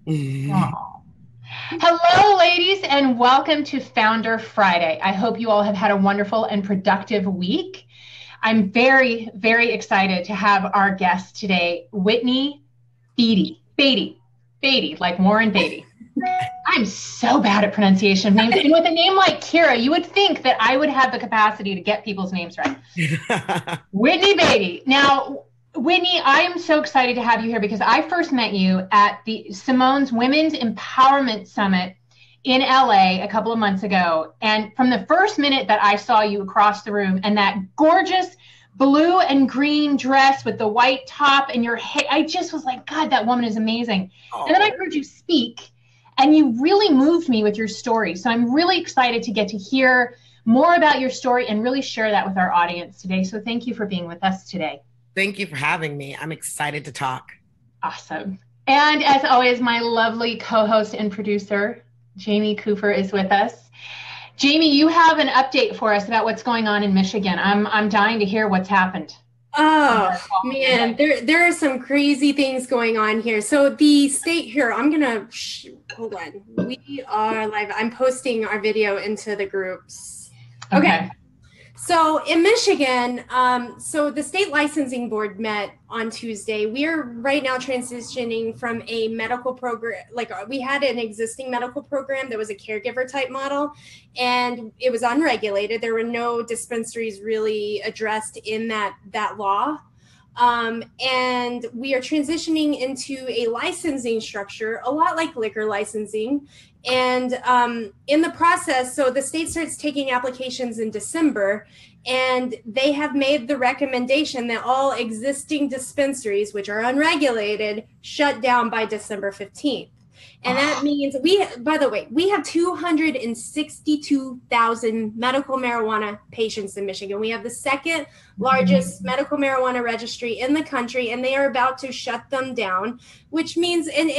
Aw. Hello, ladies, and welcome to Founder Friday. I hope you all have had a wonderful and productive week. I'm very, very excited to have our guest today, Whitney Beatty, like Warren Beatty. I'm so bad at pronunciation of names. And with a name like Kira, you would think that I would have the capacity to get people's names right. Whitney Beatty. Now, Whitney, I am so excited to have you here because I first met you at the Simone's Women's Empowerment Summit in LA a couple of months ago. And from the first minute that I saw you across the room and that gorgeous blue and green dress with the white top and your hair, I just was like, God, that woman is amazing. And then I heard you speak and you really moved me with your story. So I'm really excited to get to hear more about your story and really share that with our audience today. So thank you for being with us today. Thank you for having me. I'm excited to talk. Awesome. And as always, my lovely co-host and producer, Jamie Cooper, is with us. Jamie, you have an update for us about what's going on in Michigan. I'm dying to hear what's happened. Oh man, there are some crazy things going on here. So the state here, hold on. We are live. I'm posting our video into the groups. Okay. So in Michigan, so the state licensing board met on Tuesday. We are right now transitioning from a medical program, like we had an existing medical program that was a caregiver type model, and it was unregulated. There were no dispensaries really addressed in that law. And we are transitioning into a licensing structure, a lot like liquor licensing. And in the process, so the state starts taking applications in December, and they have made the recommendation that all existing dispensaries, which are unregulated, shut down by December 15th. And that means by the way, we have 262,000 medical marijuana patients in Michigan. We have the second largest medical marijuana registry in the country, and they are about to shut them down, which means, and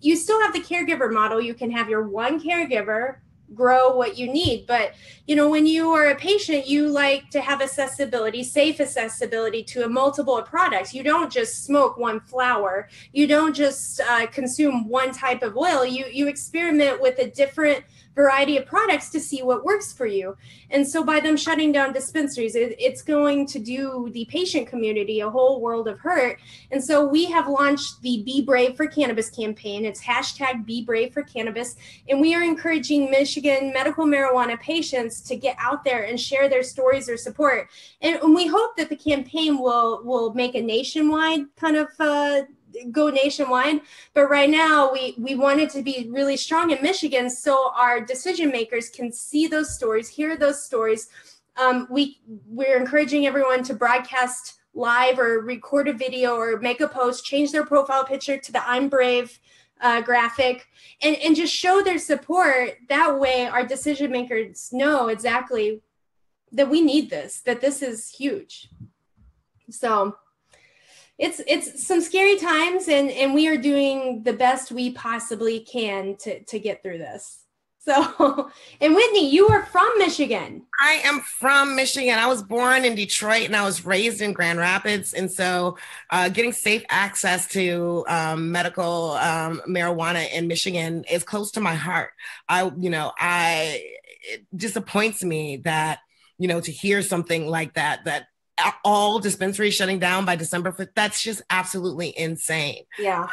you still have the caregiver model. You can have your one caregiver grow what you need. But, you know, when you are a patient, you like to have accessibility, safe accessibility to a multiple of products. You don't just smoke one flower. You don't just consume one type of oil. You experiment with a different variety of products to see what works for you. And so by them shutting down dispensaries, it's going to do the patient community a whole world of hurt. And so we have launched the Be Brave for Cannabis campaign. It's hashtag Be Brave for Cannabis. And we are encouraging Michigan medical marijuana patients to get out there and share their stories or support. And we hope that the campaign will make a nationwide kind of go nationwide. But right now we want it to be really strong in Michigan so our decision makers can see those stories, hear those stories. We're encouraging everyone to broadcast live or record a video or make a post, change their profile picture to the I'm Brave graphic, and just show their support. That way our decision makers know exactly that we need this, that this is huge. So it's some scary times, and we are doing the best we possibly can to get through this. So, and Whitney, you are from Michigan. I am from Michigan. I was born in Detroit and I was raised in Grand Rapids. And so getting safe access to medical marijuana in Michigan is close to my heart. It disappoints me that, to hear something like that all dispensaries shutting down by December 5th, that's just absolutely insane. Yeah.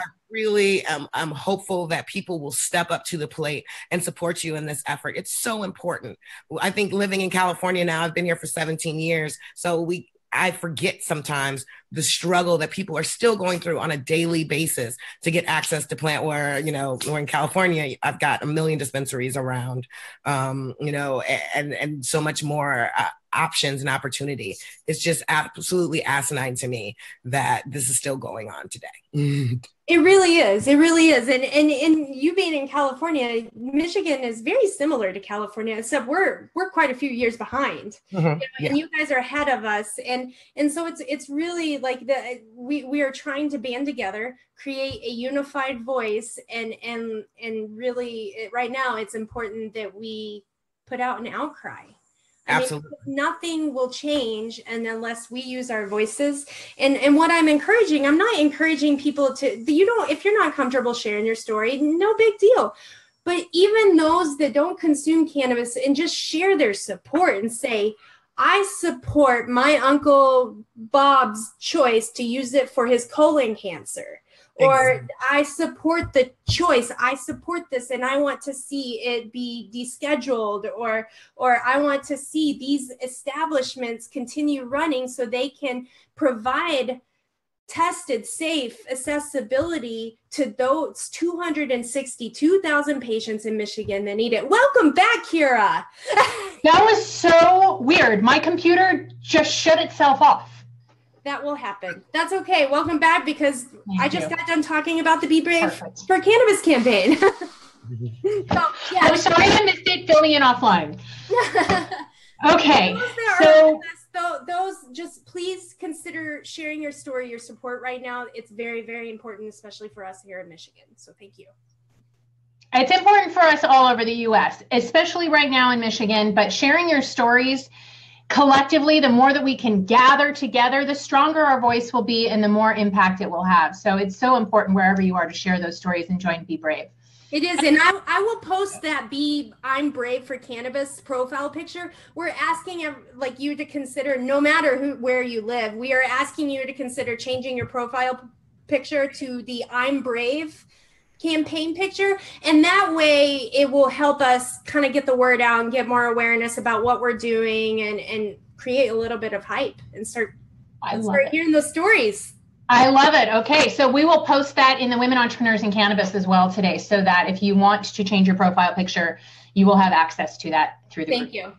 I'm hopeful that people will step up to the plate and support you in this effort. It's so important. I think living in California now, I've been here for 17 years. So I forget sometimes the struggle that people are still going through on a daily basis to get access to plant where, we're in California, I've got a million dispensaries around, and so much more options and opportunity. It's just absolutely asinine to me that this is still going on today. It really is. It really is. And you being in California, Michigan is very similar to California, except we're quite a few years behind. Yeah. And you guys are ahead of us. And so it's really like we are trying to band together, create a unified voice, and really right now it's important that we put out an outcry. Absolutely. Nothing will change unless we use our voices. And what I'm encouraging, I'm not encouraging people to, if you're not comfortable sharing your story, no big deal. But even those that don't consume cannabis and just share their support and say, I support my Uncle Bob's choice to use it for his colon cancer. Or I support the choice. I support this, and I want to see it be descheduled, or I want to see these establishments continue running so they can provide tested, safe accessibility to those 262,000 patients in Michigan that need it. Welcome back, Kira. That was so weird. My computer just shut itself off. That will happen. That's okay. Welcome back, because I just got done talking about the Be Brave for Cannabis campaign. I'm sorry I missed it. Fill me in offline. Okay. Those just please consider sharing your story, your support right now. It's very, very important, especially for us here in Michigan. So thank you. It's important for us all over the U.S., especially right now in Michigan, but sharing your stories collectively, the more that we can gather together, the stronger our voice will be and the more impact it will have. So it's so important wherever you are to share those stories and join Be Brave. It is. And I will post that I'm Brave for Cannabis profile picture. We're asking you to consider, no matter where you live, we are asking you to consider changing your profile picture to the I'm Brave campaign picture. And that way it will help us kind of get the word out and get more awareness about what we're doing and create a little bit of hype and start hearing those stories. I love it. Okay. So we will post that in the Women Entrepreneurs in Cannabis as well today, so that if you want to change your profile picture, you will have access to that through the group. Thank you.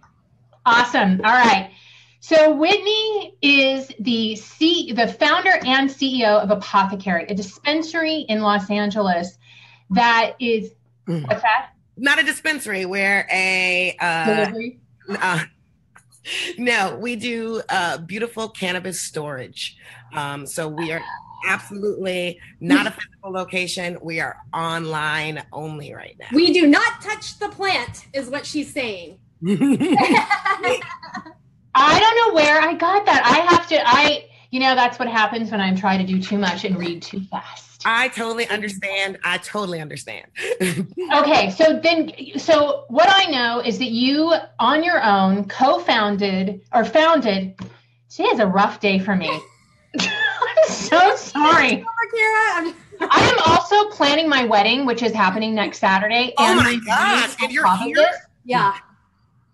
Awesome. All right. So Whitney is the founder and CEO of Apothecarry, a dispensary in Los Angeles that is, what's that? Not a dispensary. We're a delivery. No, we do beautiful cannabis storage. So we are absolutely not a physical location. We are online only right now. We do not touch the plant, is what she's saying. I don't know where I got that. That's what happens when I try to do too much and read too fast. I totally understand. Okay. So what I know is that you on your own founded, today is a rough day for me. I'm so sorry. I am also planning my wedding, which is happening next Saturday. Oh my gosh. And you're here? Yeah.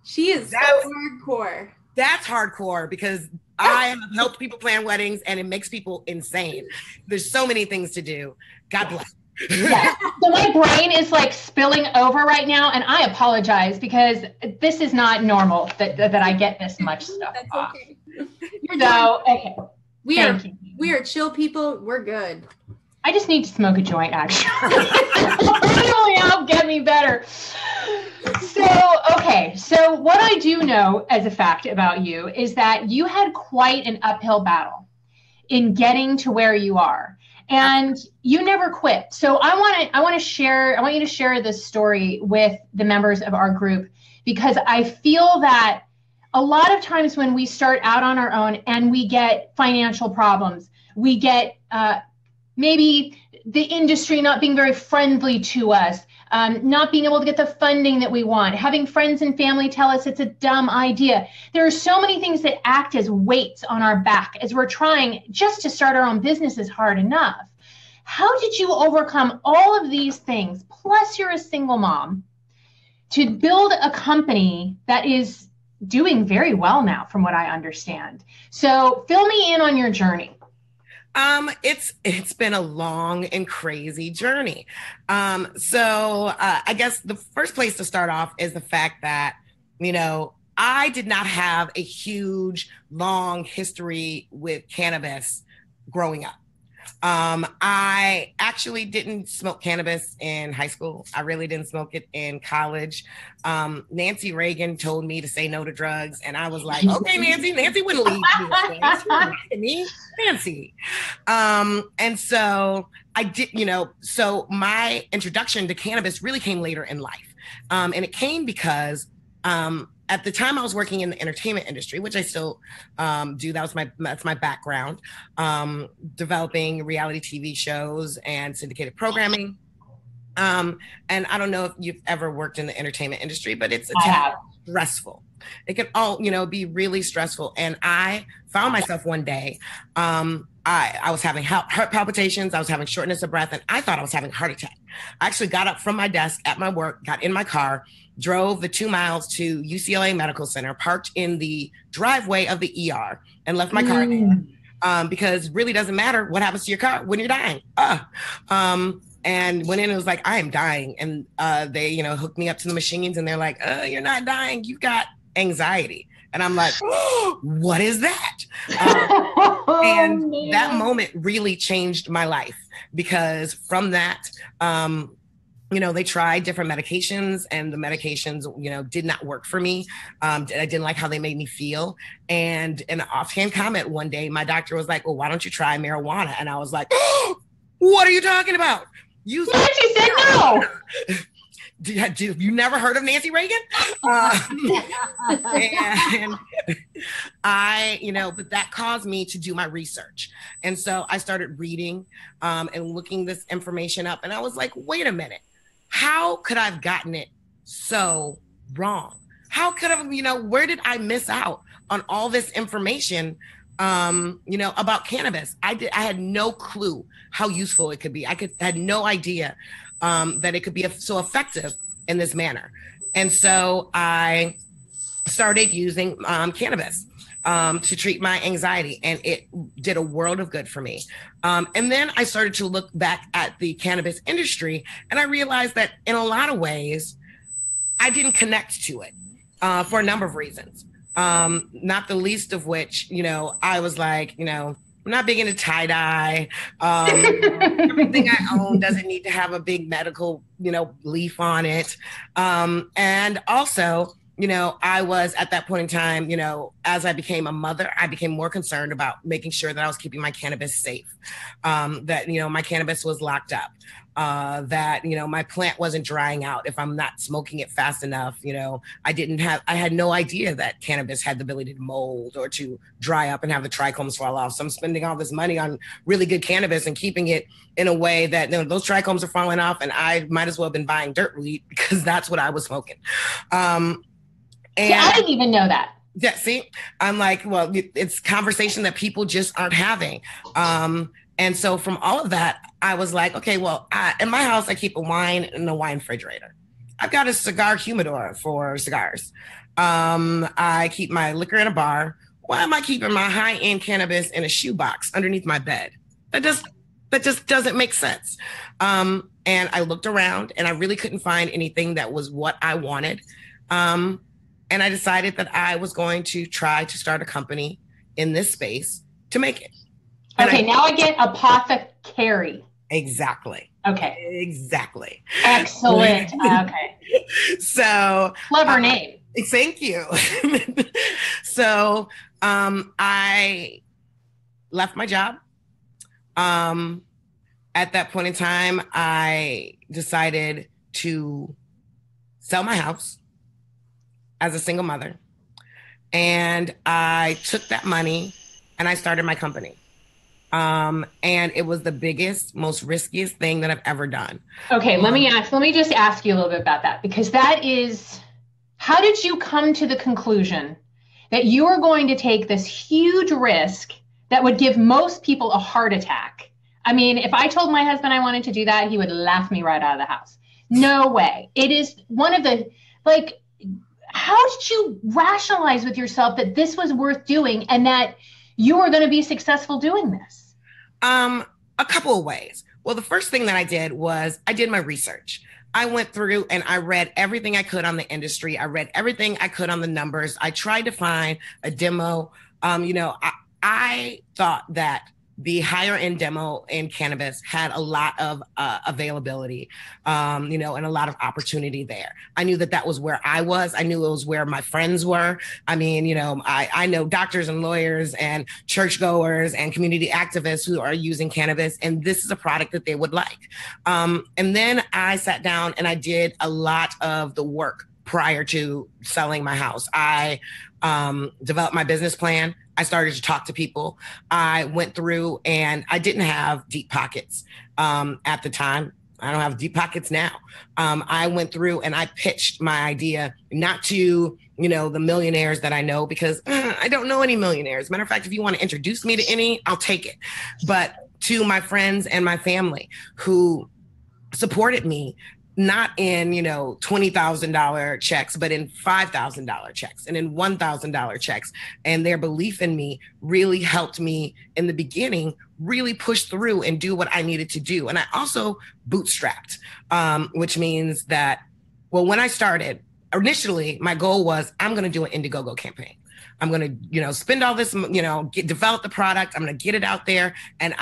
She is hardcore. That's hardcore, because I have helped people plan weddings and it makes people insane. There's so many things to do. God bless. Yeah. So my brain is like spilling over right now, and I apologize because this is not normal that I get this much stuff. That's off. okay. Okay. We are chill people. We're good. I just need to smoke a joint, actually. Really help get me better. So what I do know as a fact about you is that you had quite an uphill battle in getting to where you are, and you never quit. So I want you to share this story with the members of our group, because I feel that a lot of times when we start out on our own and we get financial problems, we get maybe the industry not being very friendly to us, not being able to get the funding that we want, having friends and family tell us it's a dumb idea. There are so many things that act as weights on our back as we're trying just to start our own business is hard enough. How did you overcome all of these things? Plus you're a single mom to build a company that is doing very well now, from what I understand. So fill me in on your journey. It's been a long and crazy journey. So I guess the first place to start off is the fact that, I did not have a huge, long history with cannabis growing up. I actually didn't smoke cannabis in high school. I really didn't smoke it in college. Nancy Reagan told me to say no to drugs. And I was like, okay, Nancy wouldn't leave me. Nancy. And so I did, so my introduction to cannabis really came later in life. And it came because at the time I was working in the entertainment industry, which I still do. That's my background, developing reality TV shows and syndicated programming. And I don't know if you've ever worked in the entertainment industry, but it's stressful. It can all, be really stressful. And I found myself one day, I was having heart palpitations. I was having shortness of breath, and I thought I was having a heart attack. I actually got up from my desk at my work, got in my car, drove the 2 miles to UCLA Medical Center, parked in the driveway of the ER, and left my car there. Because it really doesn't matter what happens to your car when you're dying. And went in and was like, I am dying. And they, hooked me up to the machines, and they're like, you're not dying. You've got anxiety. And I'm like, oh, what is that? And that moment really changed my life, because from that, they tried different medications, and the medications, did not work for me. I didn't like how they made me feel. And an offhand comment one day, my doctor was like, well, why don't you try marijuana? And I was like, oh, what are you talking about? She said no. You never heard of Nancy Reagan? And but that caused me to do my research. And so I started reading and looking this information up. And I was like, wait a minute, how could I have gotten it so wrong? How could I, where did I miss out on all this information about cannabis? I had no clue how useful it could be. Had no idea that it could be so effective in this manner. And so I started using cannabis to treat my anxiety, and it did a world of good for me. And then I started to look back at the cannabis industry, and I realized that in a lot of ways, I didn't connect to it for a number of reasons. Not the least of which, I was like, I'm not big into tie-dye. Everything I own doesn't need to have a big medical, leaf on it. And also, I was at that point in time, as I became a mother, I became more concerned about making sure that I was keeping my cannabis safe, that, my cannabis was locked up, that, my plant wasn't drying out if I'm not smoking it fast enough. I had no idea that cannabis had the ability to mold or to dry up and have the trichomes fall off. So I'm spending all this money on really good cannabis and keeping it in a way that those trichomes are falling off, and I might as well have been buying dirt weed, because that's what I was smoking. And I didn't even know that. Yeah, see, I'm like, well, it's conversation that people just aren't having. And so from all of that, I was like, okay, well, in my house, I keep a wine in a wine refrigerator. I've got a cigar humidor for cigars. I keep my liquor in a bar. Why am I keeping my high-end cannabis in a shoebox underneath my bed? That just doesn't make sense. And I looked around, and I really couldn't find anything that was what I wanted. And I decided that I was going to try to start a company in this space to make it. Okay, now I get Apothecarry. Exactly. Okay. Exactly. Excellent. Okay. So clever name. Thank you. So I left my job. At that point in time, I decided to sell my house as a single mother. And I took that money and I started my company. And it was the biggest, most riskiest thing that I've ever done. Okay, let me just ask you a little bit about that, because how did you come to the conclusion that you were going to take this huge risk that would give most people a heart attack? I mean, if I told my husband I wanted to do that, he would laugh me right out of the house. No way. It is one of the, how did you rationalize with yourself that this was worth doing and that you were going to be successful doing this? A couple of ways. Well, the first thing that I did was I did my research. I went through and I read everything I could on the industry. I read everything I could on the numbers. I tried to find a demo. I thought that the higher end demo in cannabis had a lot of availability, and a lot of opportunity there. I knew that was where I was. I knew it was where my friends were. I mean, I know doctors and lawyers and churchgoers and community activists who are using cannabis, and this is a product that they would like. And then I sat down and I did a lot of the work prior to selling my house. I developed my business plan. I started to talk to people. I went through, and I didn't have deep pockets at the time. I don't have deep pockets now. I went through and I pitched my idea, not to, the millionaires that I know, because I don't know any millionaires. Matter of fact, if you want to introduce me to any, I'll take it. But to my friends and my family who supported me, not in, $20,000 checks, but in $5,000 checks and in $1,000 checks. And their belief in me really helped me in the beginning really push through and do what I needed to do. And I also bootstrapped, which means that, well, when I started, initially, my goal was, I'm going to do an Indiegogo campaign. I'm going to, spend all this, develop the product. I'm going to get it out there. And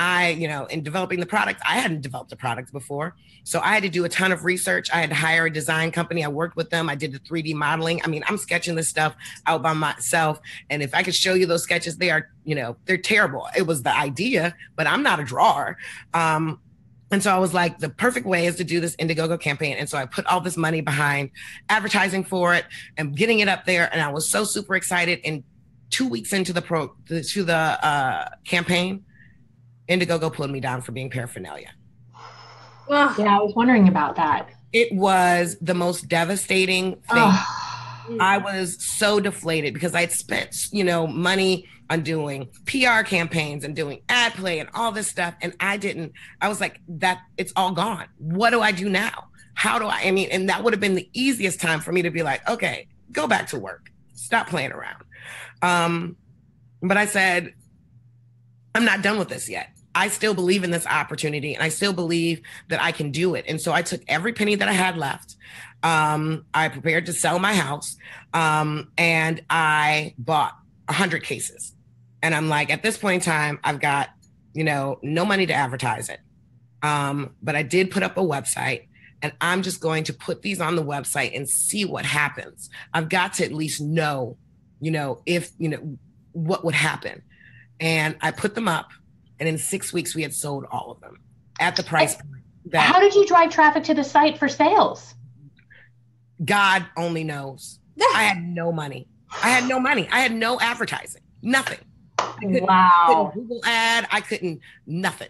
in developing the product, I hadn't developed a product before. So I had to do a ton of research. I had to hire a design company. I worked with them. I did the 3D modeling. I mean, I'm sketching this stuff out by myself. And if I could show you those sketches, they are, they're terrible. It was the idea, but I'm not a drawer. And so I was like, the perfect way is to do this Indiegogo campaign. And so I put all this money behind advertising for it and getting it up there. And I was so super excited. And 2 weeks into the campaign, Indiegogo pulled me down for being paraphernalia. Yeah, I was wondering about that. It was the most devastating thing. I was so deflated because I'd spent, money on doing PR campaigns and doing ad play and all this stuff. And I was like, that it's all gone. What do I do now? And that would have been the easiest time for me to be like, okay, go back to work. Stop playing around. But I said, I'm not done with this yet. I still believe in this opportunity and I still believe that I can do it. And so I took every penny that I had left. I prepared to sell my house, and I bought 100 cases. And I'm like, at this point in time, I've got, no money to advertise it. But I did put up a website, and I'm just going to put these on the website and see what happens. I've got to at least know, if, what would happen. And I put them up, and in 6 weeks, we had sold all of them at the price point. How did you drive traffic to the site for sales? God only knows. I had no money. I had no advertising, nothing. Wow. Couldn't Google ad. I couldn't, nothing.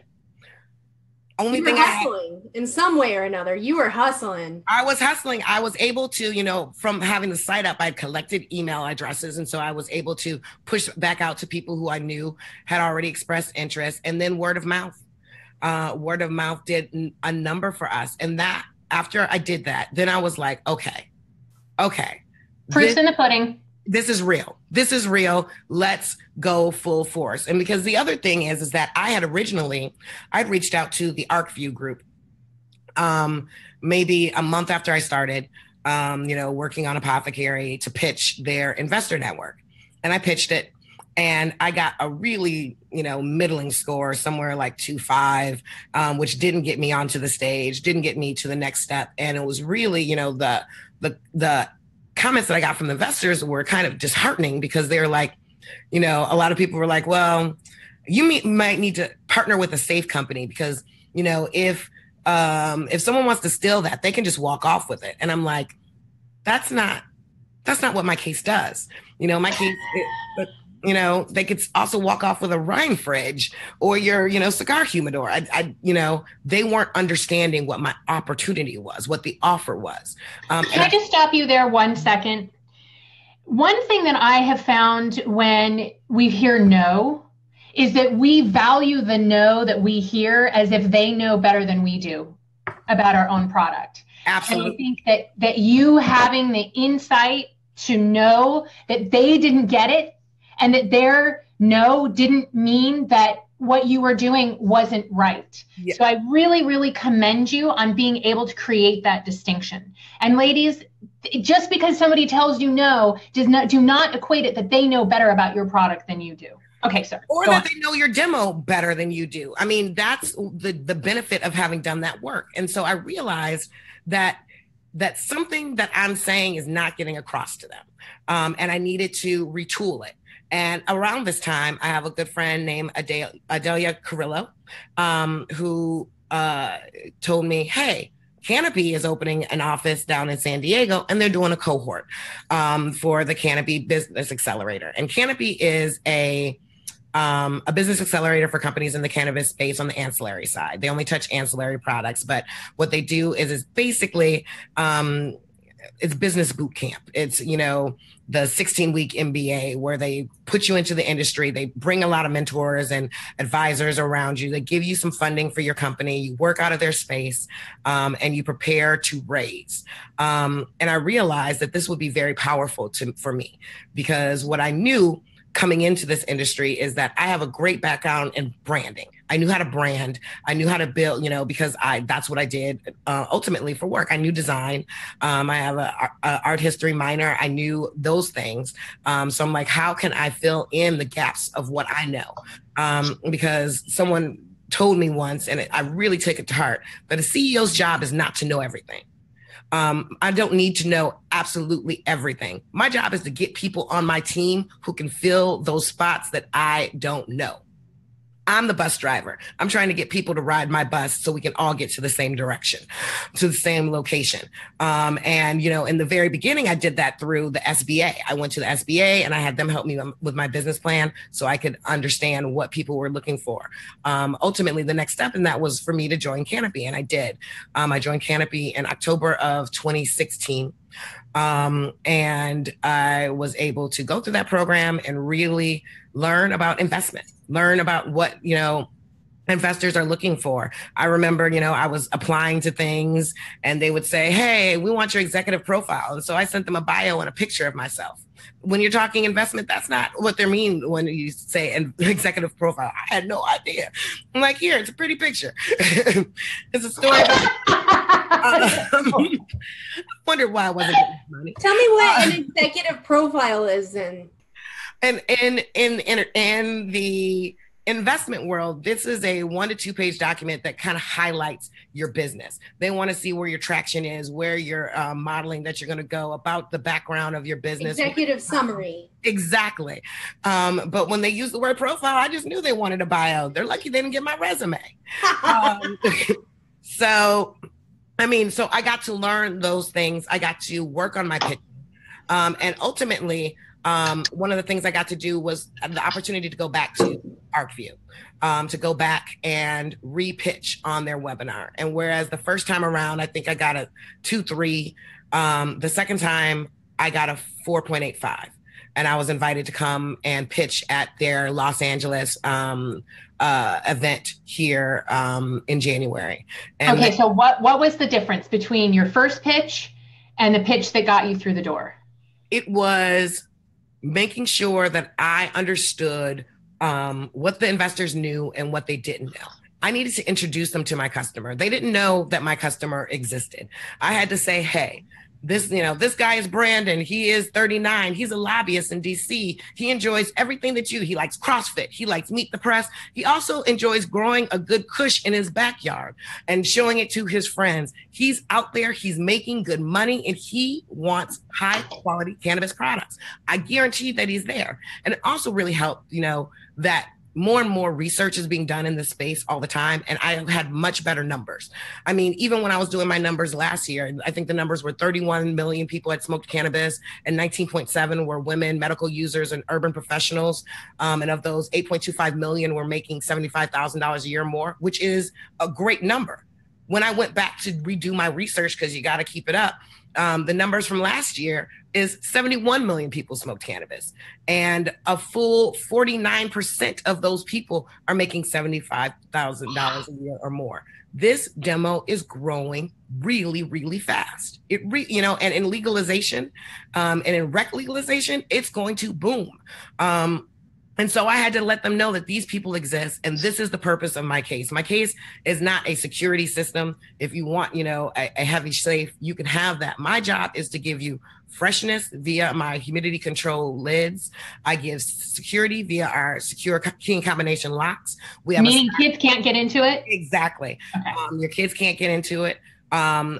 Only you thing were hustling in some way or another. You were hustling. I was hustling. I was able to, from having the site up, I collected email addresses. And so I was able to push back out to people who I knew had already expressed interest. And then word of mouth. Word of mouth did a number for us. And that, after I did that, then I was like, okay. Proof's in the pudding. This is real. Let's go full force. And because the other thing is that I'd reached out to the ArcView group, maybe a month after I started, working on Apothecarry to pitch their investor network. And I pitched it, and I got a really, middling score, somewhere like 2.5, which didn't get me onto the stage, didn't get me to the next step. And it was really, the comments that I got from the investors were kind of disheartening, because they're like, a lot of people were like, well, you might need to partner with a safe company, because, if someone wants to steal that, they can just walk off with it. And I'm like, that's not what my case does. My case, they could also walk off with a Rhine fridge or your, cigar humidor. They weren't understanding what my opportunity was, what the offer was. Can I just stop you there 1 second? One thing that I have found when we hear no is that we value the no that we hear as if they know better than we do about our own product. Absolutely. And I think that you having the insight to know that they didn't get it, and that their no didn't mean that what you were doing wasn't right. Yeah. So I really, really commend you on being able to create that distinction. And ladies, just because somebody tells you no, do not equate it that they know better about your product than you do. Okay, sir. Or that they know your demo better than you do. I mean, that's the benefit of having done that work. And so I realized that something that I'm saying is not getting across to them. And I needed to retool it. And around this time, I have a good friend named Adelia Carrillo, who told me, hey, Canopy is opening an office down in San Diego, and they're doing a cohort for the Canopy Business Accelerator. And Canopy is a business accelerator for companies in the cannabis space on the ancillary side. They only touch ancillary products, but what they do is basically it's business boot camp. It's, the 16-week MBA where they put you into the industry. They bring a lot of mentors and advisors around you. They give you some funding for your company. You work out of their space and you prepare to raise. And I realized that this would be very powerful for me, because what I knew coming into this industry is that I have a great background in branding. I knew how to brand. I knew how to build, because that's what I did ultimately for work. I knew design. I have a art history minor. I knew those things. So I'm like, how can I fill in the gaps of what I know? Because someone told me once, and I really took it to heart, that a CEO's job is not to know everything. I don't need to know absolutely everything. My job is to get people on my team who can fill those spots that I don't know. I'm the bus driver. I'm trying to get people to ride my bus so we can all get to the same direction, to the same location. And, in the very beginning, I did that through the SBA. I went to the SBA and I had them help me with my business plan so I could understand what people were looking for. Ultimately, the next step in that was for me to join Canopy, and I did. I joined Canopy in October of 2016. And I was able to go through that program and really learn about investment, learn about what, investors are looking for. I remember, I was applying to things and they would say, hey, we want your executive profile. And so I sent them a bio and a picture of myself. When you're talking investment, that's not what they mean when you say an executive profile. I had no idea. I'm like, here, it's a pretty picture. It's a story about I wonder why I wasn't getting money. Tell me what an executive profile is then. And in the investment world, this is a 1 to 2 page document that kind of highlights your business. They want to see where your traction is, where you're modeling that you're going to go, about the background of your business. Executive summary. Exactly. But when they use the word profile, I just knew they wanted a bio. They're lucky they didn't get my resume. So I got to learn those things. I got to work on my pitch. And ultimately, one of the things I got to do was the opportunity to go back to ArcView, to go back and re-pitch on their webinar. And whereas the first time around, I think I got a 2.3, the second time I got a 4.85. And I was invited to come and pitch at their Los Angeles event here in January. And okay, so what was the difference between your first pitch and the pitch that got you through the door? It was making sure that I understood what the investors knew and what they didn't know. I needed to introduce them to my customer. They didn't know that my customer existed. I had to say, hey, this guy is Brandon. He is 39. He's a lobbyist in DC. He enjoys everything that he likes CrossFit. He likes Meet the Press. He also enjoys growing a good kush in his backyard and showing it to his friends. He's out there. He's making good money and he wants high quality cannabis products. I guarantee that he's there. And it also really helped, that more and more research is being done in this space all the time. And I had much better numbers. I mean, even when I was doing my numbers last year, I think the numbers were 31 million people had smoked cannabis and 19.7 were women, medical users, and urban professionals. And of those, 8.25 million were making $75,000 a year or more, which is a great number. When I went back to redo my research, because you got to keep it up, the numbers from last year is 71 million people smoked cannabis, and a full 49% of those people are making $75,000 a year or more. This demo is growing really, really fast. And in legalization, and in rec legalization, it's going to boom. And so I had to let them know that these people exist. And this is the purpose of my case. My case is not a security system. If you want, a heavy safe, you can have that. My job is to give you freshness via my humidity control lids. I give security via our secure key and combination locks. Meaning kids can't get into it? Exactly. Okay. Your kids can't get into it.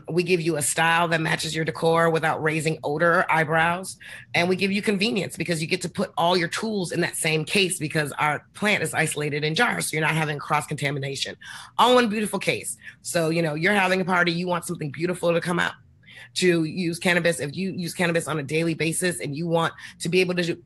We give you a style that matches your decor without raising odor or eyebrows. And we give you convenience because you get to put all your tools in that same case because our plant is isolated in jars. So you're not having cross-contamination. All in beautiful case. So, you're having a party, you want something beautiful to come out. To use cannabis, if you use cannabis on a daily basis and you want to be able to,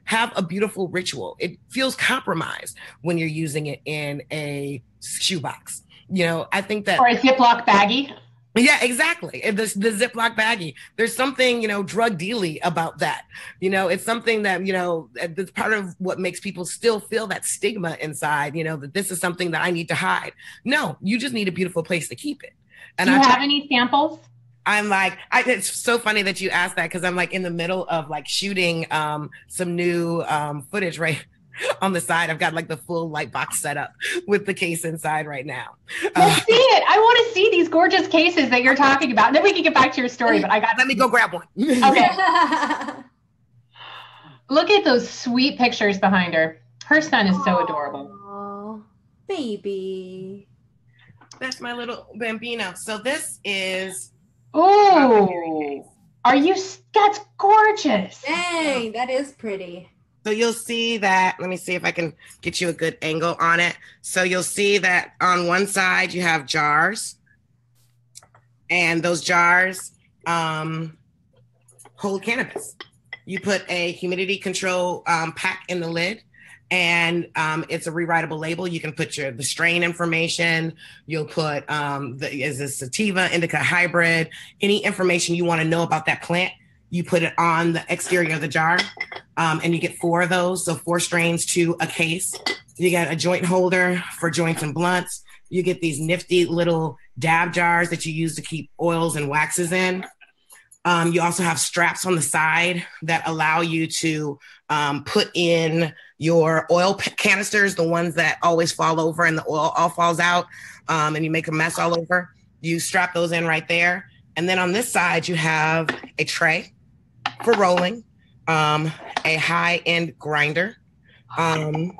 have a beautiful ritual, it feels compromised when you're using it in a shoebox. I think that. Or a Ziploc baggie. Yeah, exactly. The Ziploc baggie. There's something, drug dealy about that. It's something that, that's part of what makes people still feel that stigma inside, that this is something that I need to hide. No, you just need a beautiful place to keep it. And do you have any samples? I'm like, it's so funny that you asked that because I'm like in the middle of like shooting some new footage right on the side. I've got like the full light box set up with the case inside right now. Let's see it. I want to see these gorgeous cases that you're talking about. And then we can get back to your story, but let me go grab one. Okay. Look at those sweet pictures behind her. Her son is so adorable. Oh, baby. That's my little bambino. So this is... Oh, that's gorgeous. Dang, that is pretty. So you'll see that, let me see if I can get you a good angle on it. So you'll see that on one side you have jars, and those jars hold cannabis. You put a humidity control pack in the lid, and it's a rewritable label. You can put the strain information. You'll put is a sativa, indica hybrid, any information you want to know about that plant. You put it on the exterior of the jar, and you get 4 of those. So 4 strains to a case. You get a joint holder for joints and blunts. You get these nifty little dab jars that you use to keep oils and waxes in. You also have straps on the side that allow you to put in your oil canisters, the ones that always fall over and the oil all falls out, and you make a mess all over. You strap those in right there. And then on this side, you have a tray for rolling, a high-end grinder, some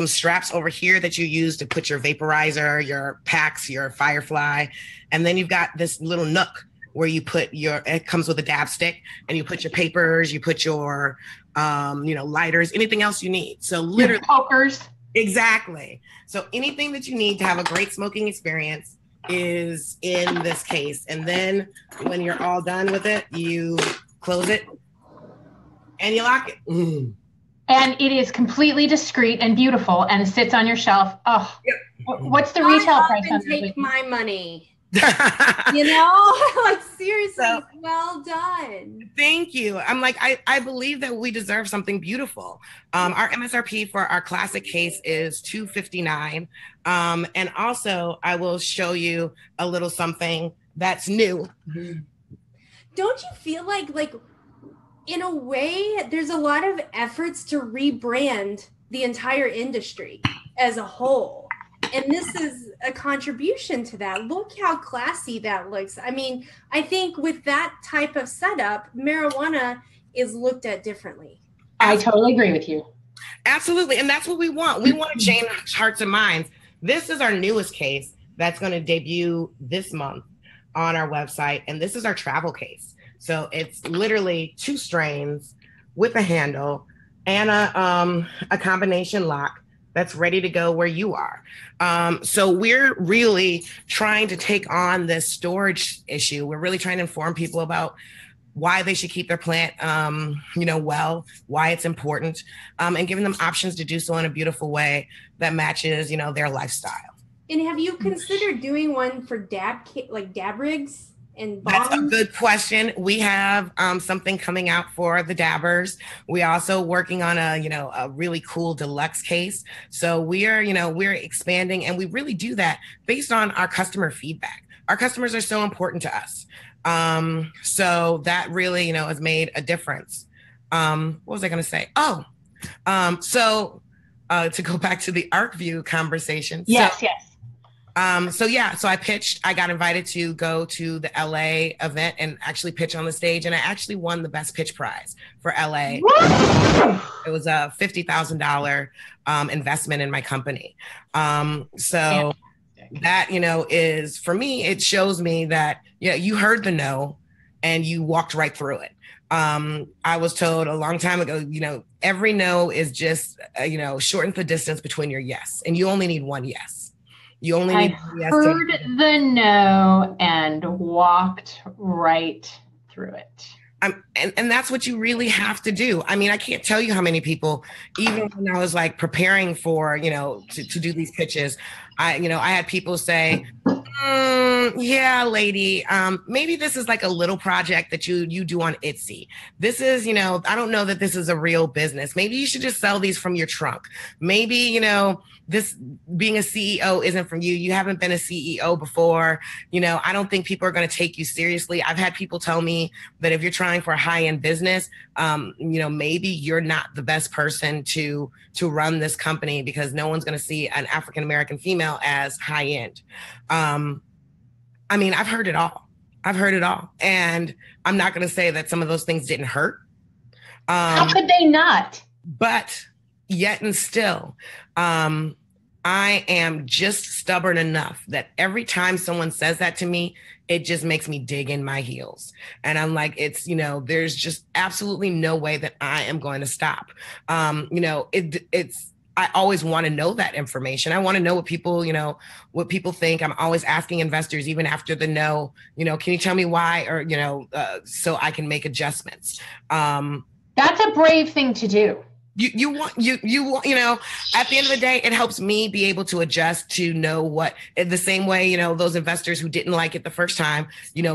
straps over here that you use to put your vaporizer, your packs, your Firefly. And then you've got this little nook where you put it comes with a dab stick, and you put your papers, you put your, lighters, anything else you need. So literally pokers. Exactly. So anything that you need to have a great smoking experience is in this case. And then when you're all done with it, you close it and you lock it. Mm. And it is completely discreet and beautiful and sits on your shelf. Oh, yep. What's the retail price on this? Take my money. Like seriously, well done. Thank you. I'm like, I believe that we deserve something beautiful. Our MSRP for our classic case is $259. And also I will show you a little something that's new. Don't you feel like in a way there's a lot of efforts to rebrand the entire industry as a whole? And this is a contribution to that. Look how classy that looks. I mean, I think with that type of setup, marijuana is looked at differently. I totally agree with you. Absolutely. And that's what we want. We want to change hearts and minds. This is our newest case that's going to debut this month on our website. And this is our travel case. So it's literally 2 strains with a handle and a combination lock that's ready to go where you are. So we're really trying to take on this storage issue. We're really trying to inform people about why they should keep their plant, well, why it's important, and giving them options to do so in a beautiful way that matches, their lifestyle. And have you considered doing one for dab rigs? And that's a good question. We have something coming out for the dabbers. We also working on a really cool deluxe case. So we're expanding, and we really do that based on our customer feedback. Our customers are so important to us. So that really, has made a difference. What was I going to say? So to go back to the ArcView conversation. Yes. So I pitched, I got invited to go to the LA event and actually pitch on the stage. And I actually won the best pitch prize for LA. Woo! It was a $50,000 investment in my company. that, is, for me, it shows me that, you heard the no and you walked right through it. I was told a long time ago, every no is just, shortens the distance between your yes, and you only need one yes. You only need one yes. I heard the no and walked right through it. And that's what you really have to do. I mean, I can't tell you how many people, even when I was like preparing for, to do these pitches, I had people say, yeah, lady, maybe this is like a little project that you do on Etsy. This is, I don't know that this is a real business. Maybe you should just sell these from your trunk. Maybe, this being a CEO isn't from you. You haven't been a CEO before. I don't think people are going to take you seriously. I've had people tell me that if you're trying for a high-end business, maybe you're not the best person to run this company, because no one's going to see an African-American female as high-end. I mean, I've heard it all. And I'm not going to say that some of those things didn't hurt. How could they not? But yet and still, I am just stubborn enough that every time someone says that to me, it just makes me dig in my heels. And I'm like, there's just absolutely no way that I am going to stop. I always want to know that information. I want to know what people think. I'm always asking investors, even after the no, can you tell me why? Or, so I can make adjustments. That's a brave thing to do. You want, at the end of the day, it helps me be able to adjust to know what, the same way, those investors who didn't like it the first time,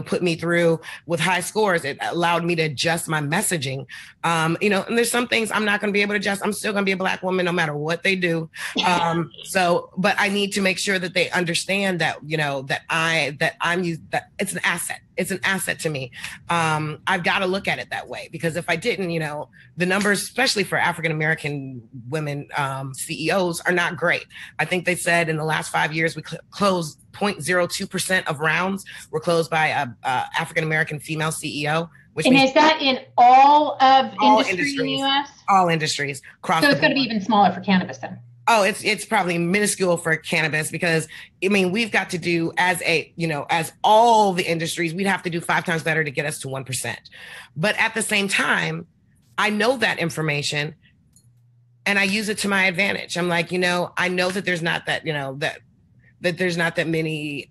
put me through with high scores. It allowed me to adjust my messaging. And there's some things I'm not going to be able to adjust. I'm still going to be a Black woman no matter what they do. But I need to make sure that they understand that, that it's an asset. It's an asset to me. I've got to look at it that way, because if I didn't, the numbers, especially for African-American women CEOs, are not great. I think they said in the last 5 years, we closed 0.02% of rounds were closed by a African-American female CEO. And is that in all industries in the U.S.? All industries. So it's going to be even smaller for cannabis then? Oh, it's probably minuscule for cannabis, because we've got to do as all the industries, we'd have to do 5 times better to get us to 1%. But at the same time, I know that information and I use it to my advantage. I'm like, I know that there's not that, that there's not that many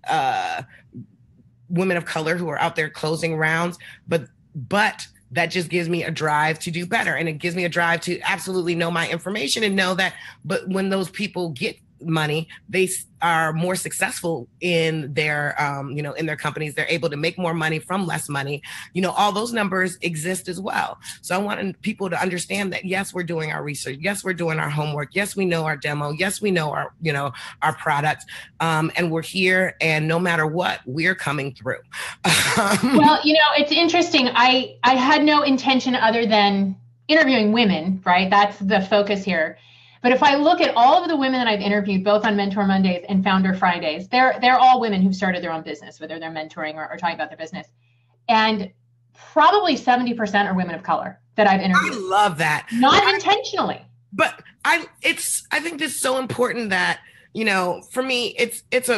women of color who are out there closing rounds, but that just gives me a drive to do better. And it gives me a drive to absolutely know my information and know that, but when those people get money, they are more successful in their, in their companies. They're able to make more money from less money. All those numbers exist as well. So I want people to understand that, yes, we're doing our research. Yes, we're doing our homework. Yes, we know our demo. Yes, we know our product. And we're here, and no matter what, we're coming through. Well, it's interesting. I had no intention other than interviewing women, right? That's the focus here. But if I look at all of the women that I've interviewed, both on Mentor Mondays and Founder Fridays, they're all women who've started their own business, whether they're mentoring or talking about their business. And probably 70% are women of color that I've interviewed. I love that. Not intentionally. But I think it's so important that, for me, it's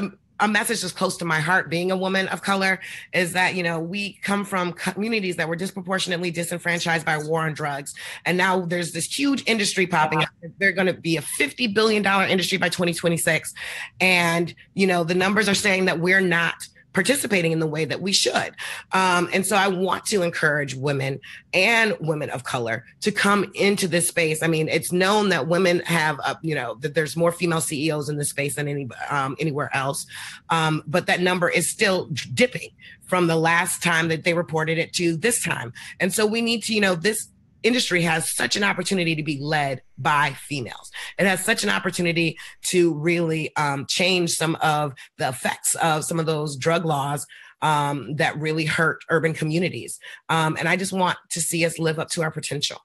a message that's close to my heart, being a woman of color, is that, we come from communities that were disproportionately disenfranchised by war on drugs. And now there's this huge industry popping up. They're going to be a $50 billion industry by 2026. And, the numbers are saying that we're not participating in the way that we should. And so I want to encourage women and women of color to come into this space. It's known that women have, that there's more female CEOs in this space than anywhere else. But that number is still dipping from the last time that they reported it to this time. And so we need to, this industry has such an opportunity to be led by females. It has such an opportunity to really change some of the effects of some of those drug laws that really hurt urban communities. And I just want to see us live up to our potential.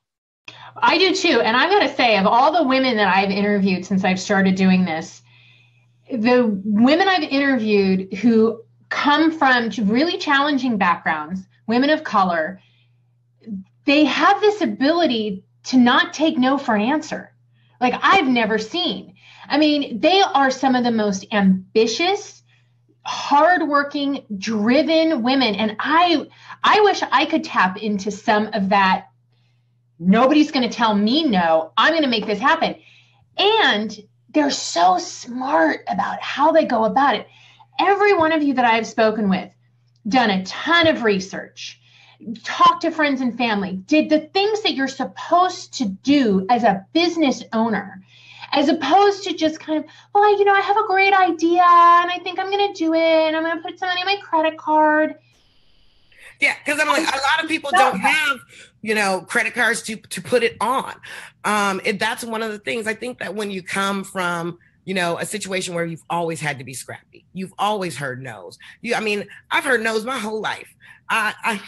I do too. And I'm going to say, of all the women that I've interviewed since I've started doing this, the women I've interviewed who come from really challenging backgrounds, women of color, they have this ability to not take no for an answer, like I've never seen. I mean, they are some of the most ambitious, hardworking, driven women. And I wish I could tap into some of that. Nobody's going to tell me no. I'm going to make this happen. And they're so smart about how they go about it. Every one of you that I've spoken with, done a ton of research, talked to friends and family, did the things that you're supposed to do as a business owner, as opposed to just kind of, well, I have a great idea and I think I'm going to do it and I'm going to put some money on my credit card. Yeah, because I'm like, a lot of people don't have, credit cards to put it on. That's one of the things. I think that when you come from, a situation where you've always had to be scrappy, you've always heard no's. I've heard no's my whole life. I